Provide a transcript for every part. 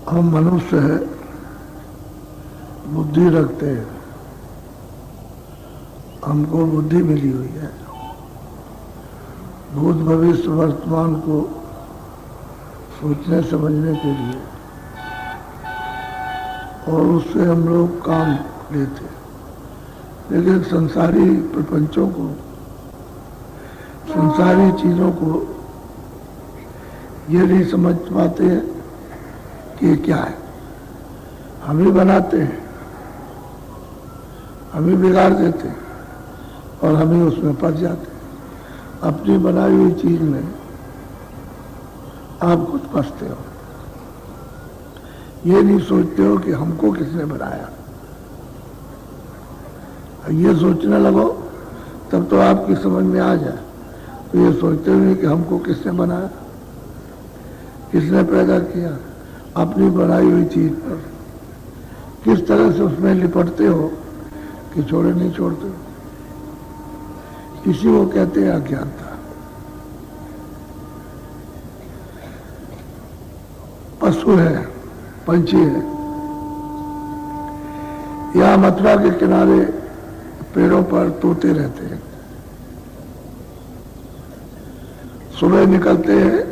हम मनुष्य है, बुद्धि रखते हैं, हमको बुद्धि मिली हुई है भूत भविष्य वर्तमान को सोचने समझने के लिए, और उससे हम लोग काम लेते हैं। लेकिन संसारी प्रपंचों को, संसारी चीजों को ये नहीं समझ पाते हैं कि ये क्या है। हम ही बनाते हैं, हम ही बिगाड़ देते हैं और हम ही उसमें फंस जाते हैं। अपनी बनाई हुई चीज में आप खुद फंसते हो। ये नहीं सोचते हो कि हमको किसने बनाया। ये सोचने लगो तब तो आपकी समझ में आ जाए। तो ये सोचते हुए कि हमको किसने बनाया, किसने पैदा किया। अपनी बनाई हुई चीज पर किस तरह से उसमें लिपटते हो कि छोड़े नहीं छोड़ते हो। इसी को कहते हैं अज्ञानता। पशु है, पंछी है, यहाँ मथुरा के किनारे पेड़ों पर तोते रहते हैं। सुबह निकलते हैं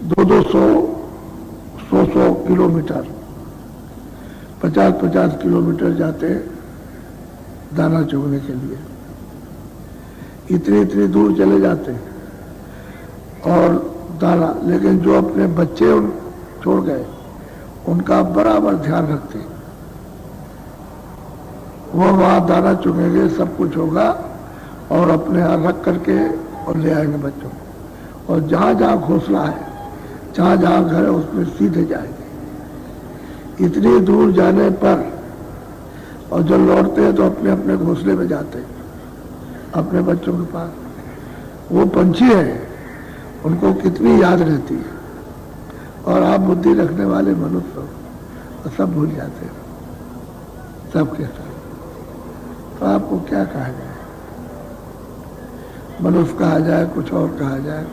200-100 किलोमीटर, 50-50 किलोमीटर जाते हैं दाना चुगने के लिए। इतनी दूर चले जाते हैं और दाना, लेकिन जो अपने बच्चे छोड़ गए उनका बराबर ध्यान रखते हैं। वो वहां दाना चुगेंगे, सब कुछ होगा और अपने यहाँ रख करके और ले आएंगे बच्चों को। और जहां जहां घोंसला है, जहां जहां घर है, उसमें सीधे जाएंगे। इतनी दूर जाने पर और जब लौटते हैं तो अपने अपने घोंसले में जाते हैं, अपने बच्चों के पास। वो पंछी है, उनको कितनी याद रहती है। और आप बुद्धि रखने वाले मनुष्य तो सब भूल जाते हैं, सब के सब। तो आपको क्या कहा जाए, मनुष्य कहा जाए, कुछ और कहा जाए।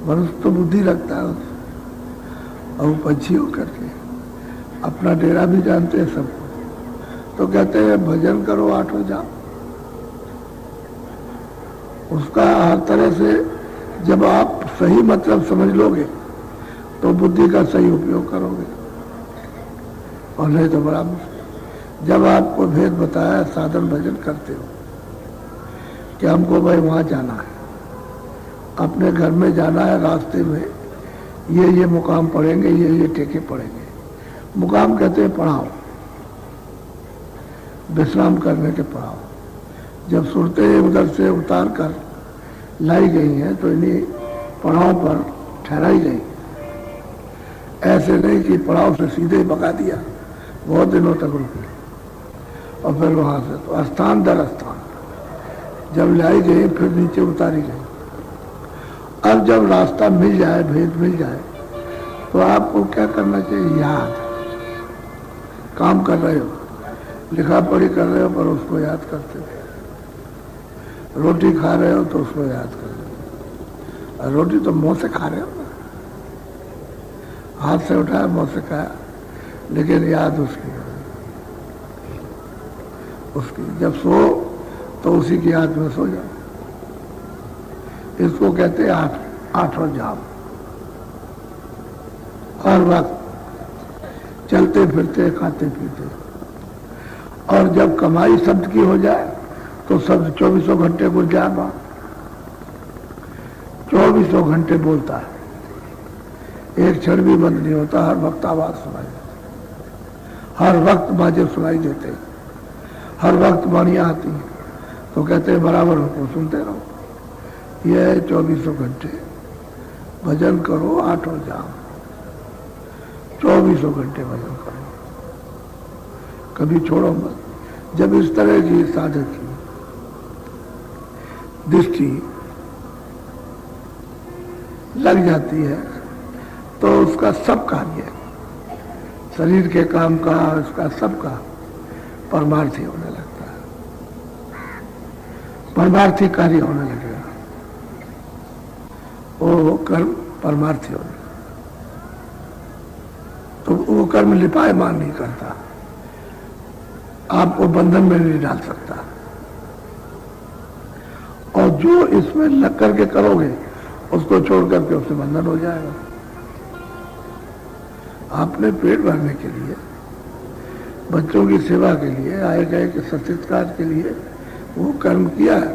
मनुष्य तो बुद्धि रखता है और वो पंछी होकर के अपना डेरा भी जानते हैं सबको। तो कहते हैं भजन करो आठों जाओ। उसका हर तरह से जब आप सही मतलब समझ लोगे तो बुद्धि का सही उपयोग करोगे, और नहीं तो बड़ा मुश्किल। जब आपको भेद बताया, साधन भजन करते हो कि हमको भाई वहां जाना है, अपने घर में जाना है, रास्ते में ये मुकाम पड़ेंगे, ये टेके पड़ेंगे। मुकाम कहते हैं पड़ाव, विश्राम करने के पड़ाव। जब सुरतें उधर से उतार कर लाई गई हैं तो इन्हीं पड़ाव पर ठहराई गई। ऐसे नहीं कि पड़ाव से सीधे भगा दिया, बहुत दिनों तक रुकी और फिर वहां से तो स्थान दर स्थान जब लाई गई, फिर नीचे उतारी गई। अब जब रास्ता मिल जाए, भेद मिल जाए, तो आपको क्या करना चाहिए? याद। काम कर रहे हो, लिखा पढ़ी कर रहे हो, पर उसको याद करते हो। रोटी खा रहे हो तो उसको याद कर रहे हो। रोटी तो मुंह से खा रहे हो ना, हाथ से उठाया, मुंह से खाया, लेकिन याद उसकी जब सो तो उसी की याद में सो जाओ। इसको कहते हैं आठों जाम। हर वक्त चलते फिरते, खाते पीते। और जब कमाई शब्द की हो जाए तो शब्द 24 घंटे को जाना, 24 घंटे बोलता है, एक क्षण भी बंद नहीं होता। हर वक्त आवाज सुनाई देती, हर वक्त बाजे सुनाई देते, हर वक्त वाणियां आती हैं। तो कहते हैं बराबर उनको सुनते रहो। यह 24 घंटे भजन करो, आठों जाम। 24 घंटे भजन करो, कभी छोड़ो मत। जब इस तरह की साधक की दृष्टि लग जाती है तो उसका सब कार्य, शरीर के काम का, उसका सबका परमार्थी होने लगता है, परमार्थी कार्य होने लगेगा। वो कर्म परमार्थी होने, वो कर्म लिपायमान नहीं करता, आपको बंधन में नहीं डाल सकता। और जो इसमें लग करके करोगे उसको छोड़ करके उससे बंधन हो जाएगा। आपने पेट भरने के लिए, बच्चों की सेवा के लिए, आए गए के सत्कार के लिए वो कर्म किया है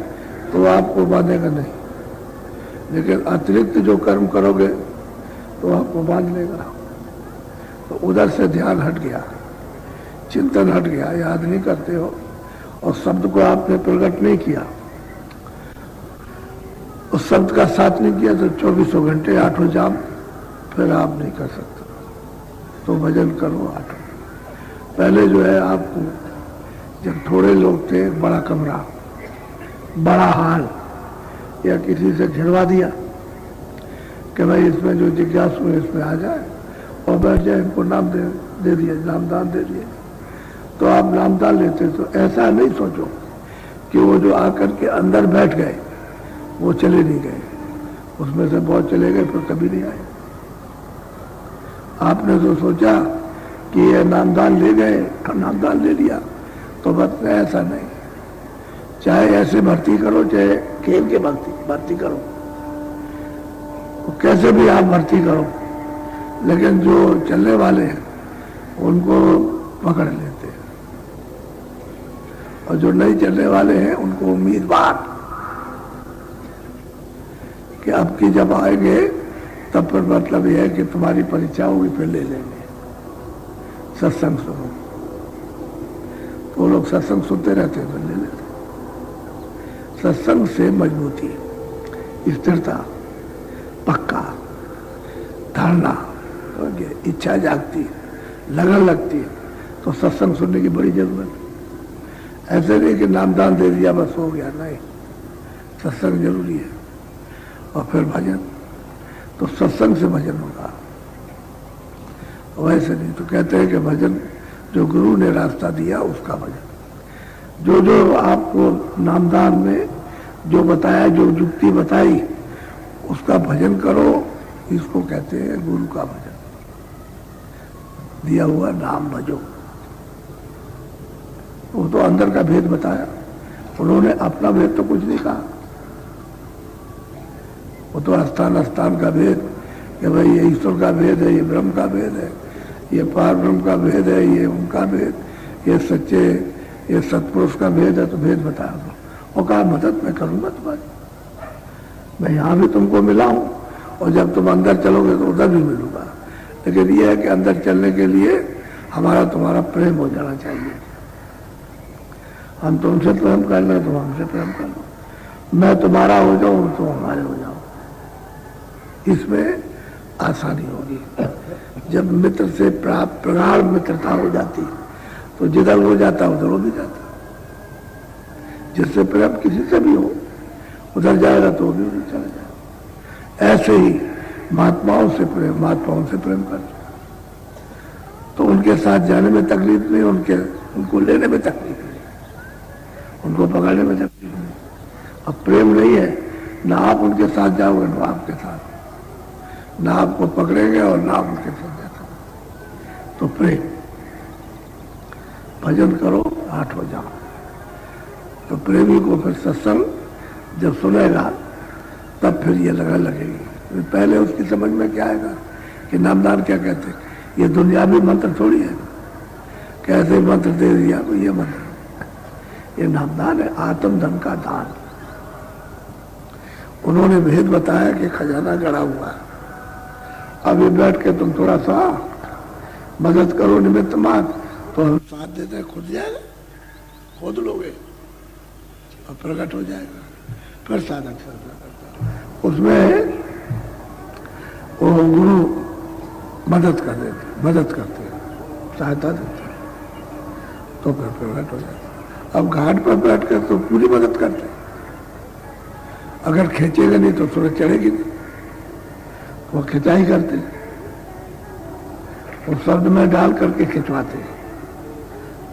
तो आपको बांधेगा नहीं, लेकिन अतिरिक्त जो कर्म करोगे तो आपको बांध लेगा। तो उधर से ध्यान हट गया, चिंतन हट गया, याद नहीं करते हो और शब्द को आपने प्रकट नहीं किया, उस शब्द का साथ नहीं किया तो 24 घंटे 8 जाम फिर आप नहीं कर सकते। तो भजन करो 8। पहले जो है आपको, जब थोड़े लोग थे, बड़ा कमरा, बड़ा हाल, या किसी से घिरवा दिया कि भाई इसमें जो जिज्ञासु है इसमें आ जाए और बैठ जाए, इनको नाम दे दिए, नामदान दे दिए, तो आप नामदान लेते। तो ऐसा नहीं सोचो कि वो जो आकर के अंदर बैठ गए वो चले नहीं गए, उसमें से बहुत चले गए फिर कभी नहीं आए। आपने तो सोचा कि ये नामदान ले गए, नामदान ले लिया, तो बस ऐसा नहीं। चाहे ऐसे भर्ती करो, चाहे खेल के भर्ती करो, तो कैसे भी आप भर्ती करो, लेकिन जो चलने वाले हैं उनको पकड़ लेते हैं, और जो नहीं चलने वाले हैं उनको उम्मीदवार कि अब की जब आएंगे तब पर मतलब यह है कि तुम्हारी परीक्षा होगी फिर ले लेंगे, सत्संग सुनो। तो लोग सत्संग सुनते रहते हैं, फिर ले लेते। सत्संग से मजबूती, स्थिरता, पक्का धारणा, इच्छा जागती, लगन लगती है, तो सत्संग सुनने की बड़ी जरूरत है। ऐसे नहीं कि नामदान दे दिया बस हो गया, नहीं, सत्संग जरूरी है। और फिर भजन, तो सत्संग से भजन होगा, वैसे नहीं। तो कहते हैं कि भजन जो गुरु ने रास्ता दिया उसका भजन, जो जो आपको नामदान में जो बताया, जो युक्ति बताई, उसका भजन करो, इसको कहते हैं गुरु का भजन। दिया हुआ नाम भजो, वो तो अंदर का भेद बताया, उन्होंने अपना भेद तो कुछ नहीं कहा। वो तो स्थान स्थान का भेद कि भाई ये ईश्वर का भेद है, ये ब्रह्म का भेद है, ये पार ब्रह्म का भेद है, ये उनका भेद, ये सच्चे, ये सत्पुरुष का भेद है, तो भेद बताया था। और कहा मदद मैं करूंगा तुम्हारी, मैं यहां भी तुमको मिला हूं और जब तुम अंदर चलोगे तो उधर भी मिलूंगा। लेकिन यह है कि अंदर चलने के लिए हमारा तुम्हारा प्रेम हो जाना चाहिए। हम तुमसे प्रेम कर लें, तुम हमसे प्रेम कर लो, मैं तुम्हारा हो जाऊं, तुम हमारे हो जाओ, इसमें आसानी होगी। जब मित्र से प्राप्त प्रगाढ़ मित्रता हो जाती तो जिधर हो जाता उधर हो भी जाता। जिससे प्रेम किसी से भी हो उधर जाएगा तो वो भी उधर चला जाएगा। ऐसे ही महात्माओं से प्रेम कर, तो उनके साथ जाने में तकलीफ नहीं, उनको लेने में तकलीफ नहीं, उनको पकड़ने में तकलीफ नहीं। अब प्रेम नहीं है, ना आप उनके साथ जाओगे ना आपके साथ, ना आपको पकड़ेंगे और ना आप उनके साथ जाते। तो प्रेम, भजन करो 8 हो जाओ। तो प्रेमी को फिर सत्संग जब सुनेगा तब फिर ये लगन लगेगी। पहले उसकी समझ में क्या आएगा कि नामदान क्या कहते हैं, ये दुनियावी मंत्र थोड़ी है, कैसे मंत्र दे दिया को, ये मंत्र, ये नामदान है, आत्म धन का दान। उन्होंने भेद बताया कि खजाना गड़ा हुआ है, अब ये बैठ के तुम थोड़ा सा मदद करो निमित्त मात्र, तो हम साथ देते हैं, खुद जाएगा, खोद लोगे और प्रकट हो जाएगा। फिर साधक साधना करता है, उसमें वो गुरु मदद करते हैं, सहायता देते हैं, तो फिर प्रकट हो जाएगा। अब घाट पर बैठ कर तो पूरी मदद करते हैं, अगर खींचेगा नहीं तो सूरज चढ़ेगी नहीं, वो खिंचाई करते हैं, वो शब्द में डाल करके खिंचवाते हैं,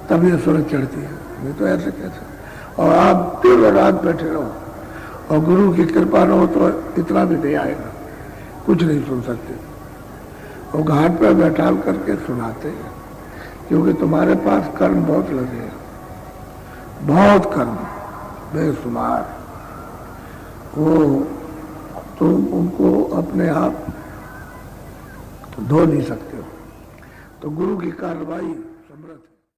तब ये सूरज चढ़ती है, नहीं तो ऐसे कैसे। और आप दिन रात बैठे रहो और गुरु की कृपा न हो तो इतना भी नहीं आएगा, कुछ नहीं सुन सकते। वो घाट पर बैठा करके सुनाते हैं, क्योंकि तुम्हारे पास कर्म बहुत लगे हैं, बहुत कर्म बेशुमार, वो तुम उनको अपने आप धो नहीं सकते हो। तो गुरु की कार्रवाई